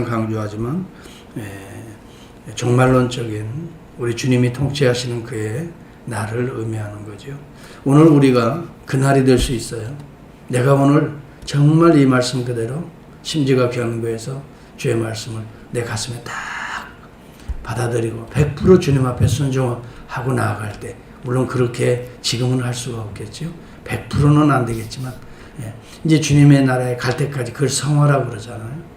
강조하지만 종말론적인 우리 주님이 통치하시는 그의 날을 의미하는 거죠. 오늘 우리가 그 날이 될 수 있어요. 내가 오늘 정말 이 말씀 그대로 심지가 견고해서 주의 말씀을 내 가슴에 딱 받아들이고 100% 주님 앞에 순종하고 나아갈 때, 물론 그렇게 지금은 할 수가 없겠죠. 100%는 안 되겠지만 이제 주님의 나라에 갈 때까지 그걸 성화라고 그러잖아요.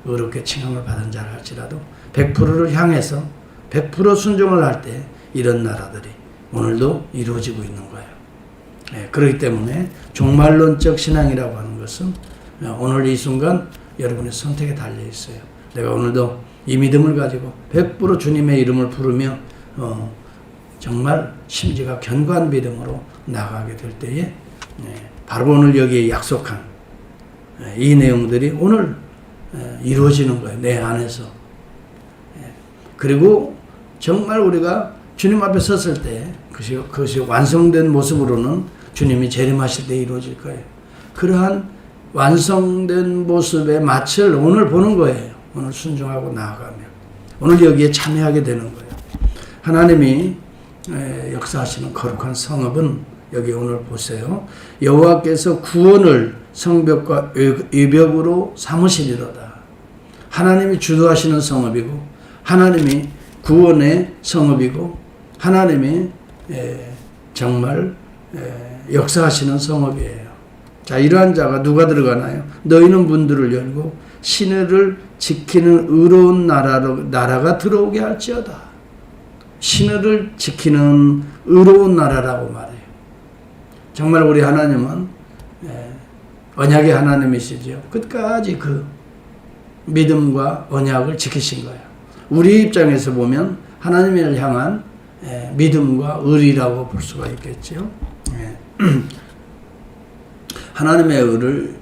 의롭게 칭함을 받은 자라 할지라도 100%를 향해서 100% 순종을 할 때 이런 나라들이 오늘도 이루어지고 있는 거예요. 그렇기 때문에 종말론적 신앙이라고 하는 것은 오늘 이 순간 여러분의 선택에 달려 있어요. 내가 오늘도 이 믿음을 가지고 100% 주님의 이름을 부르며 정말 심지가 견고한 믿음으로 나가게 될 때에 바로 오늘 여기에 약속한 이 내용들이 오늘 이루어지는 거예요. 내 안에서. 그리고 정말 우리가 주님 앞에 섰을 때 그것이 완성된 모습으로는 주님이 재림하실 때 이루어질 거예요. 그러한 완성된 모습의 맛을 오늘 보는 거예요. 오늘 순종하고 나아가면. 오늘 여기에 참여하게 되는 거예요. 하나님이 역사하시는 거룩한 성읍은 여기 오늘 보세요. 여호와께서 구원을 성벽과 의벽으로 삼으시리로다. 하나님이 주도하시는 성읍이고 하나님이 구원의 성읍이고 하나님이 정말 역사하시는 성읍이에요. 자, 이러한 자가 누가 들어가나요? 너희는 문들을 열고 시내를 지키는 의로운 나라가 들어오게 할지어다. 시내를 지키는 의로운 나라라고 말해요. 정말 우리 하나님은 언약의 하나님이시죠. 끝까지 그 믿음과 언약을 지키신 거예요. 우리 입장에서 보면 하나님을 향한 믿음과 의리라고 볼 수가 있겠죠. 하나님의 의를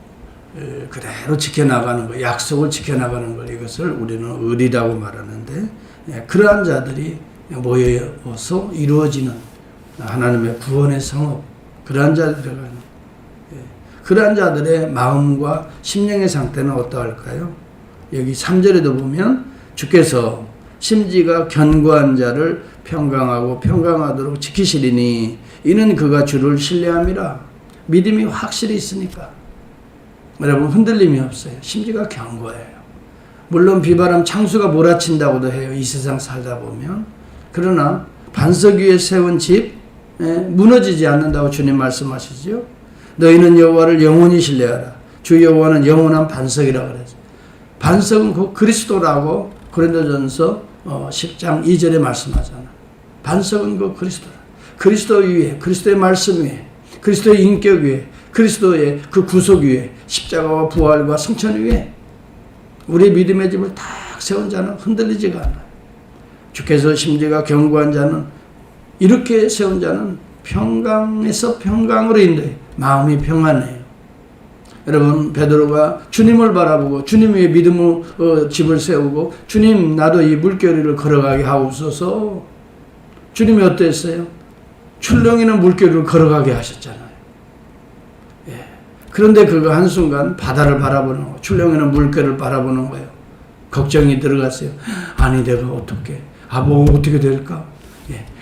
그대로 지켜나가는 것, 약속을 지켜나가는 것, 이것을 우리는 의리라고 말하는데, 그러한 자들이 모여서 이루어지는 하나님의 구원의 성읍, 그러한 자들이 들어가는, 그러한 자들의 마음과 심령의 상태는 어떠할까요? 여기 3절에도 보면 주께서 심지가 견고한 자를 평강하고 평강하도록 지키시리니 이는 그가 주를 신뢰함이라. 믿음이 확실히 있으니까 여러분 흔들림이 없어요. 심지가 견고해요. 물론 비바람 창수가 몰아친다고도 해요. 이 세상 살다 보면. 그러나 반석 위에 세운 집 무너지지 않는다고 주님 말씀하시죠. 너희는 여호와를 영원히 신뢰하라. 주 여호와는 영원한 반석이라고 그랬어요. 반석은 그 그리스도라고 고린도전서 10장 2절에 말씀하잖아. 반석은 그 그리스도라. 그리스도 위에, 그리스도의 말씀 위에, 그리스도의 인격 위에, 그리스도의 그 구속 위에, 십자가와 부활과 승천 위에 우리의 믿음의 집을 딱 세운 자는 흔들리지가 않아요. 주께서 심지가 견고한 자는, 이렇게 세운 자는 평강에서 평강으로 인도해 마음이 평안해요. 여러분, 베드로가 주님을 바라보고 주님 위에 믿음의 집을 세우고 주님 나도 이 물결위를 걸어가게 하옵소서. 주님이 어땠어요? 출렁이는 물결위를 걸어가게 하셨잖아요. 그런데 그가 한순간 바다를 바라보는 거예요. 출렁이는 물결을 바라보는 거예요. 걱정이 들어갔어요. 아니 내가 어떻게, 뭐 어떻게 될까?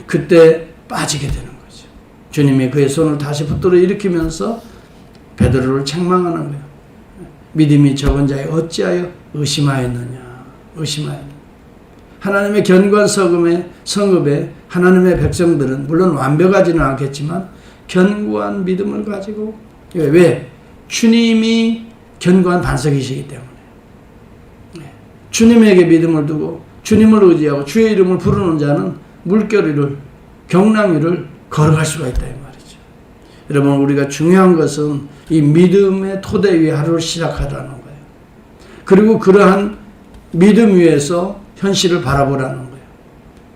그때 빠지게 되는 거죠. 주님이 그의 손을 다시 붙들어 일으키면서 베드로를 책망하는 거예요. 믿음이 적은 자에 어찌하여 의심하였느냐. 의심하였느냐. 하나님의 견고한 성읍에 하나님의 백성들은 물론 완벽하지는 않겠지만 견고한 믿음을 가지고, 왜? 주님이 견고한 반석이시기 때문에. 주님에게 믿음을 두고 주님을 의지하고 주의 이름을 부르는 자는 물결 위를, 경랑 위를 걸어갈 수가 있다 이 말이죠. 여러분, 우리가 중요한 것은 이 믿음의 토대 위에 하루를 시작하라는 거예요. 그리고 그러한 믿음 위에서 현실을 바라보라는 거예요.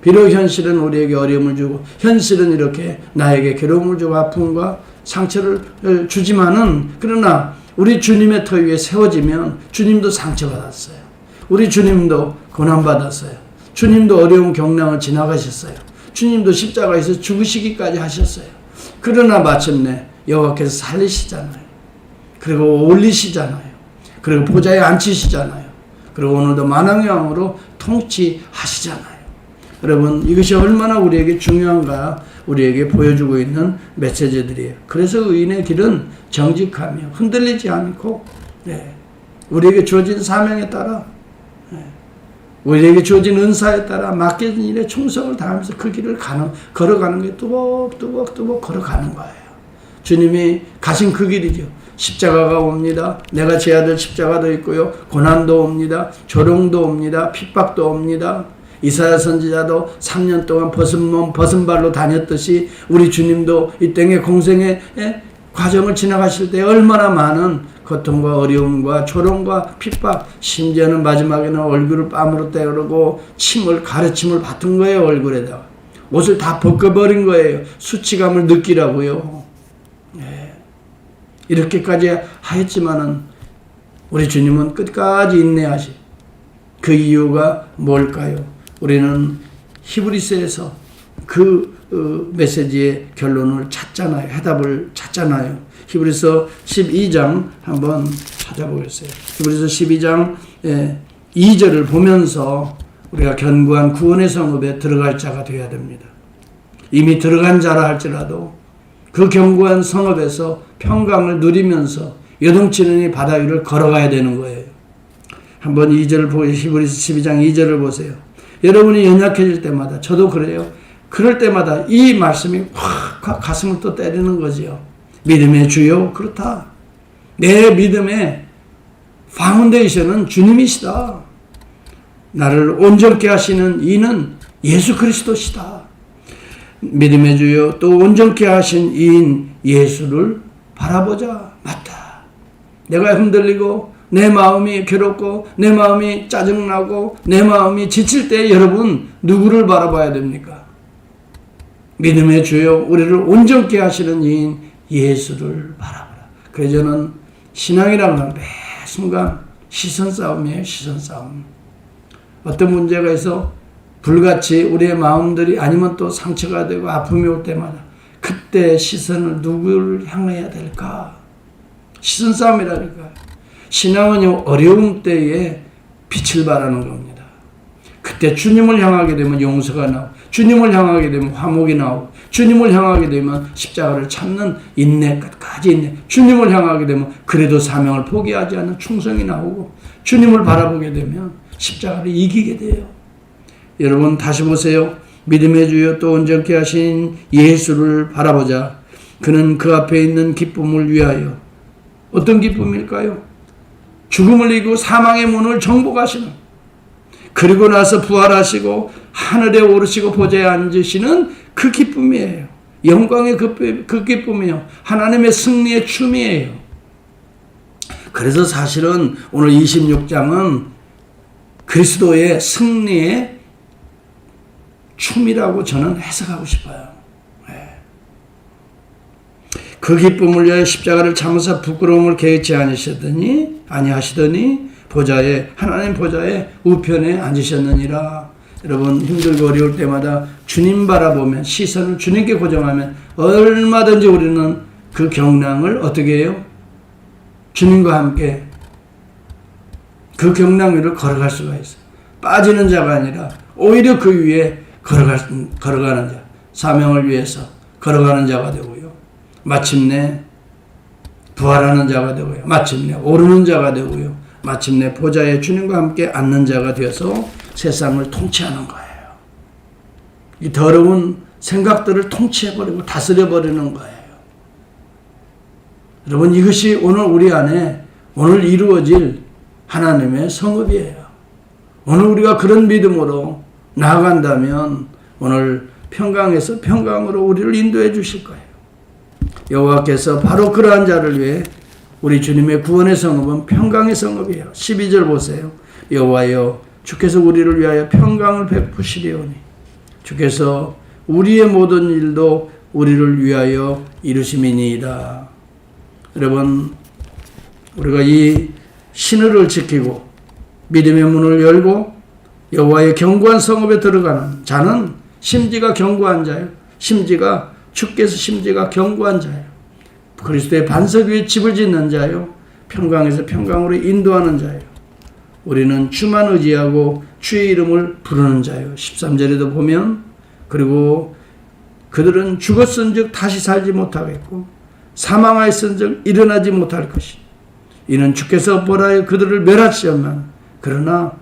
비록 현실은 우리에게 어려움을 주고 현실은 이렇게 나에게 괴로움을 주고 아픔과 상처를 주지만은, 그러나 우리 주님의 터 위에 세워지면 주님도 상처받았어요. 우리 주님도 고난받았어요. 주님도 어려운 경랑을 지나가셨어요. 주님도 십자가에서 죽으시기까지 하셨어요. 그러나 마침내 여호와께서 살리시잖아요. 그리고 올리시잖아요. 그리고 보좌에 앉히시잖아요. 그리고 오늘도 만왕의 왕으로 통치하시잖아요. 여러분, 이것이 얼마나 우리에게 중요한가 우리에게 보여주고 있는 메시지들이에요. 그래서 의인의 길은 정직하며 흔들리지 않고, 우리에게 주어진 사명에 따라, 우리에게 주어진 은사에 따라 맡겨진 일에 충성을 다하면서 그 길을 걸어가는 게 뚜벅뚜벅 걸어가는 거예요. 주님이 가신 그 길이죠. 십자가가 옵니다. 내가 제 아들 십자가도 있고요. 고난도 옵니다. 조롱도 옵니다. 핍박도 옵니다. 이사야 선지자도 3년 동안 벗은 몸, 벗은 발로 다녔듯이 우리 주님도 이 땅의 공생의 과정을 지나가실 때 얼마나 많은 고통과 어려움과 조롱과 핍박, 심지어는 마지막에는 얼굴을 뺨으로 때리고 가르침을 받은 거예요. 얼굴에다가 옷을 다 벗겨버린 거예요. 수치감을 느끼라고요. 이렇게까지 하였지만은 우리 주님은 끝까지 인내하시. 그 이유가 뭘까요? 우리는 히브리서에서 그 메시지의 결론을 찾잖아요. 해답을 찾잖아요. 히브리서 12장 한번 찾아보겠어요. 히브리서 12장 2절을 보면서 우리가 견고한 구원의 성읍에 들어갈 자가 되어야 됩니다. 이미 들어간 자라 할지라도 그 견고한 성읍에서 평강을 누리면서 요동치는 이 바다 위를 걸어가야 되는 거예요. 한번 2절을 보세요. 히브리서 12장 2절을 보세요. 여러분이 연약해질 때마다, 저도 그래요. 그럴 때마다 이 말씀이 확 가슴을 또 때리는 거지요. 믿음의 주요, 그렇다. 내 믿음의 파운데이션은 주님이시다. 나를 온전케 하시는 이는 예수 그리스도시다. 믿음의 주요, 또 온전케 하신 이인 예수를 바라보자. 맞다. 내가 흔들리고 내 마음이 괴롭고 내 마음이 짜증나고 내 마음이 지칠 때 여러분 누구를 바라봐야 됩니까? 믿음의 주요, 우리를 온전케 하시는 이인 예수를 바라보라. 그래서 저는 신앙이라는 건 매 순간 시선 싸움이에요. 시선 싸움. 어떤 문제가 있어 불같이 우리의 마음들이 아니면 또 상처가 되고 아픔이 올 때마다 그때 시선을 누구를 향해야 될까? 시선 싸움이라니까. 신앙은요, 어려움 때에 빛을 발하는 겁니다. 그때 주님을 향하게 되면 용서가 나오고, 주님을 향하게 되면 화목이 나오고, 주님을 향하게 되면 십자가를 찾는 인내, 끝까지 인내, 주님을 향하게 되면 그래도 사명을 포기하지 않는 충성이 나오고, 주님을 바라보게 되면 십자가를 이기게 돼요. 여러분 다시 보세요. 믿음의 주여, 또 온전케 하신 예수를 바라보자. 그는 그 앞에 있는 기쁨을 위하여, 어떤 기쁨일까요? 죽음을 이기고 사망의 문을 정복하시는, 그리고 나서 부활하시고 하늘에 오르시고 보좌에 앉으시는 그 기쁨이에요. 영광의 그 기쁨이에요. 하나님의 승리의 춤이에요. 그래서 사실은 오늘 26장은 그리스도의 승리의 춤이라고 저는 해석하고 싶어요. 그 기쁨을 위하여 십자가를 참으사 부끄러움을 개의치 아니하시더니 하나님 보좌에 우편에 앉으셨느니라. 여러분 힘들고 어려울 때마다 주님 바라보면, 시선을 주님께 고정하면 얼마든지 우리는 그 경랑을 어떻게 해요? 주님과 함께 그 경랑 위를 걸어갈 수가 있어요. 빠지는 자가 아니라 오히려 그 위에 걸어가는 자, 사명을 위해서 걸어가는 자가 되고요. 마침내 부활하는 자가 되고요. 마침내 오르는 자가 되고요. 마침내 보좌에 주님과 함께 앉는 자가 되어서 세상을 통치하는 거예요. 이 더러운 생각들을 통치해버리고 다스려버리는 거예요. 여러분 이것이 오늘 우리 안에 오늘 이루어질 하나님의 성읍이에요. 오늘 우리가 그런 믿음으로 나아간다면 오늘 평강에서 평강으로 우리를 인도해 주실 거예요. 여호와께서 바로 그러한 자를 위해, 우리 주님의 구원의 성읍은 평강의 성읍이에요. 12절 보세요. 여호와여, 주께서 우리를 위하여 평강을 베푸시리오니 주께서 우리의 모든 일도 우리를 위하여 이루심이니이다. 여러분 우리가 이 신을을 지키고 믿음의 문을 열고 여호와의 견고한 성읍에 들어가는 자는 심지가 견고한 자예요. 주께서 심지가 견고한 자예요. 그리스도의 반석 위에 집을 짓는 자예요. 평강에서 평강으로 인도하는 자예요. 우리는 주만 의지하고 주의 이름을 부르는 자요. 13절에도 보면 그리고 그들은 죽었은즉 다시 살지 못하겠고 사망하였은즉 일어나지 못할 것이 이는 주께서 보라에 그들을 멸하시었나 그러나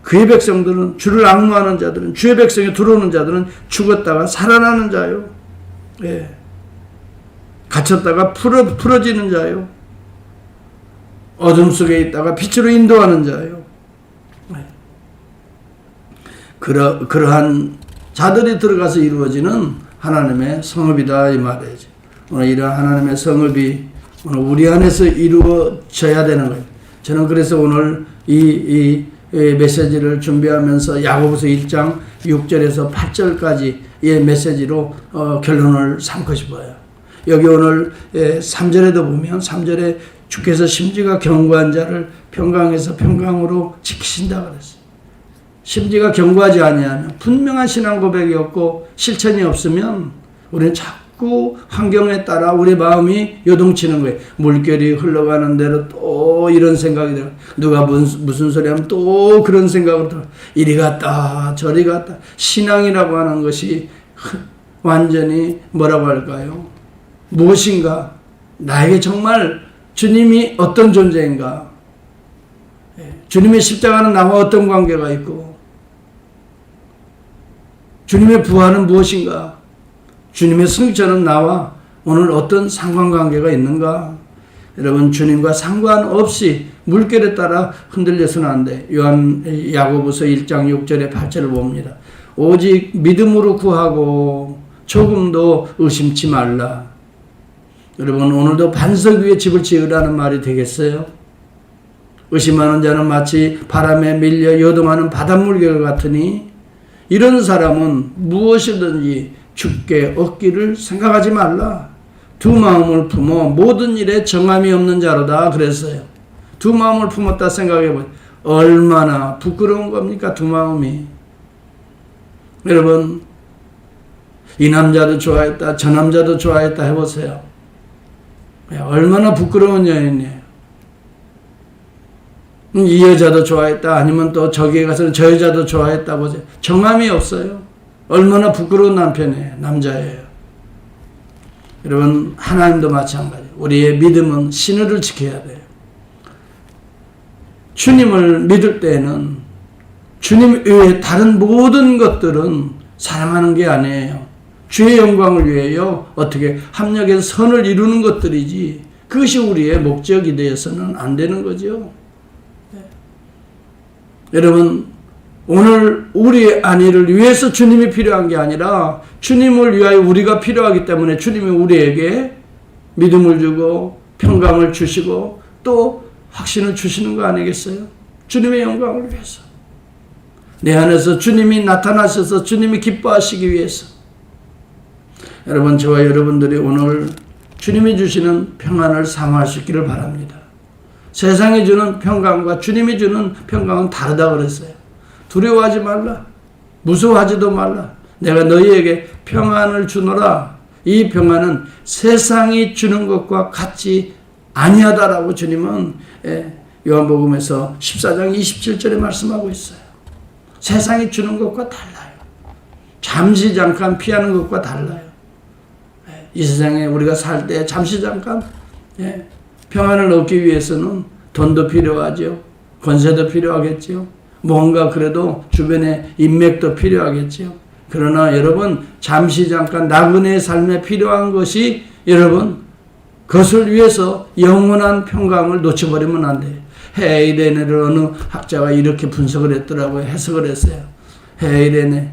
그의 백성들은 주를 앙노하는 자들은 주의 백성에 들어오는 자들은 죽었다가 살아나는 자요. 예. 갇혔다가 풀어지는 자요. 어둠 속에 있다가 빛으로 인도하는 자요. 예. 그러한 자들이 들어가서 이루어지는 하나님의 성읍이다 이 말이지. 오늘 이런 하나님의 성읍이 오늘 우리 안에서 이루어져야 되는 거예요. 저는 그래서 오늘 이 메시지를 준비하면서 야고보서 1장 6절에서 8절까지의 메시지로 결론을 삼고 싶어요. 여기 오늘 3절에도 보면 3절에 주께서 심지가 견고한 자를 평강에서 평강으로 지키신다 그랬어요. 심지가 견고하지 아니하면 분명한 신앙 고백이 없고 실천이 없으면 우리는 자꾸 환경에 따라 우리 마음이 요동치는 거예요. 물결이 흘러가는 대로 또 이런 생각이 들어요. 누가 무슨 소리 하면 또 그런 생각이 들어요. 이리 갔다 저리 갔다. 신앙이라고 하는 것이 완전히 뭐라고 할까요? 무엇인가? 나에게 정말 주님이 어떤 존재인가? 주님의 십자가는 나와 어떤 관계가 있고 주님의 부활은 무엇인가? 주님의 승천은 나와 오늘 어떤 상관관계가 있는가? 여러분 주님과 상관없이 물결에 따라 흔들려서는 안 돼. 야고보서 1장 6절에 8절을 봅니다. 오직 믿음으로 구하고 조금도 의심치 말라. 여러분 오늘도 반석 위에 집을 지으라는 말이 되겠어요? 의심하는 자는 마치 바람에 밀려 요동하는 바닷물결 같으니 이런 사람은 무엇이든지 주께 얻기를 생각하지 말라. 두 마음을 품어 모든 일에 정함이 없는 자로다 그랬어요. 두 마음을 품었다 생각해보세요. 얼마나 부끄러운 겁니까? 두 마음이. 여러분 이 남자도 좋아했다 저 남자도 좋아했다 해보세요. 얼마나 부끄러운 여인이에요. 이 여자도 좋아했다 아니면 또 저기에 가서는 저 여자도 좋아했다 보세요. 정함이 없어요. 얼마나 부끄러운 남편이에요. 남자예요. 여러분 하나님도 마찬가지. 우리의 믿음은 신의를 지켜야 돼요. 주님을 믿을 때에는 주님 외에 다른 모든 것들은 사랑하는 게 아니에요. 주의 영광을 위하여 어떻게 합력해서 선을 이루는 것들이지 그것이 우리의 목적이 되어서는 안 되는 거죠. 여러분 오늘 우리의 안위를 위해서 주님이 필요한 게 아니라 주님을 위하여 우리가 필요하기 때문에 주님이 우리에게 믿음을 주고 평강을 주시고 또 확신을 주시는 거 아니겠어요? 주님의 영광을 위해서. 내 안에서 주님이 나타나셔서 주님이 기뻐하시기 위해서. 여러분 저와 여러분들이 오늘 주님이 주시는 평안을 사모할 수 있기를 바랍니다. 세상이 주는 평강과 주님이 주는 평강은 다르다 그랬어요. 두려워하지 말라. 무서워하지도 말라. 내가 너희에게 평안을 주노라. 이 평안은 세상이 주는 것과 같이 아니하다라고 주님은 요한복음에서 14장 27절에 말씀하고 있어요. 세상이 주는 것과 달라요. 잠시 잠깐 피하는 것과 달라요. 이 세상에 우리가 살 때 잠시 잠깐 평안을 얻기 위해서는 돈도 필요하죠. 권세도 필요하겠죠. 뭔가 그래도 주변에 인맥도 필요하겠죠. 그러나 여러분 잠시 잠깐 나그네의 삶에 필요한 것이 여러분 그것을 위해서 영원한 평강을 놓쳐버리면 안 돼요. 헤이레네를 어느 학자가 이렇게 분석을 했더라고요. 해석을 했어요. 헤이레네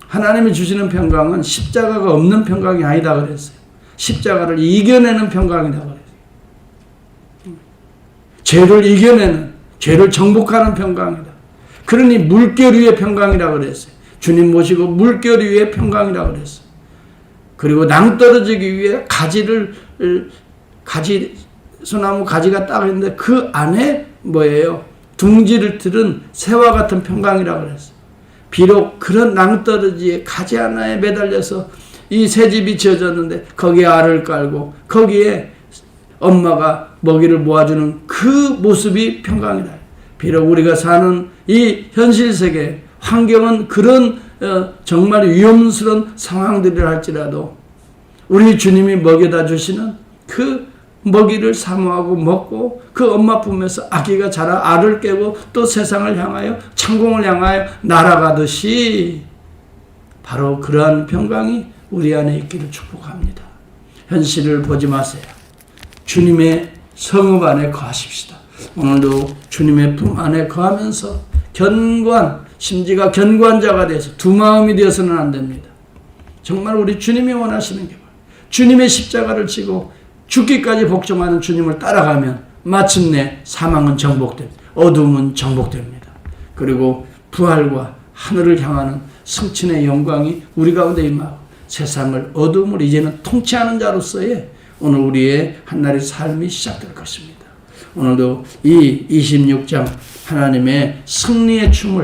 하나님이 주시는 평강은 십자가가 없는 평강이 아니다 그랬어요. 십자가를 이겨내는 평강이다 그랬어요. 죄를 이겨내는 죄를 정복하는 평강이다. 그러니 물결 위의 평강이라 그랬어요. 주님 모시고 물결 위의 평강이라 그랬어요. 그리고 낭떠러지기 위해 소나무 가지가 딱 있는데 그 안에 뭐예요? 둥지를 틀은 새와 같은 평강이라 그랬어요. 비록 그런 낭떠러지에 가지 하나에 매달려서 이 새집이 지어졌는데 거기에 알을 깔고 거기에 엄마가 먹이를 모아주는 그 모습이 평강이다. 비록 우리가 사는 이 현실 세계 환경은 그런 정말 위험스러운 상황들이라 할지라도 우리 주님이 먹여다 주시는 그 먹이를 사모하고 먹고 그 엄마 품에서 아기가 자라 알을 깨고 또 세상을 향하여 천국을 향하여 날아가듯이 바로 그러한 평강이 우리 안에 있기를 축복합니다. 현실을 보지 마세요. 주님의 성읍 안에 거하십시다. 오늘도 주님의 품 안에 거하면서 심지가 견고한 자가 돼서 두 마음이 되어서는 안 됩니다. 정말 우리 주님이 원하시는 게 뭐예요? 주님의 십자가를 지고 죽기까지 복종하는 주님을 따라가면 마침내 사망은 정복됩니다. 어둠은 정복됩니다. 그리고 부활과 하늘을 향하는 승천의 영광이 우리 가운데 임하고 세상을 어둠을 이제는 통치하는 자로서의 오늘 우리의 한날의 삶이 시작될 것입니다. 오늘도 이 26장 하나님의 승리의 춤을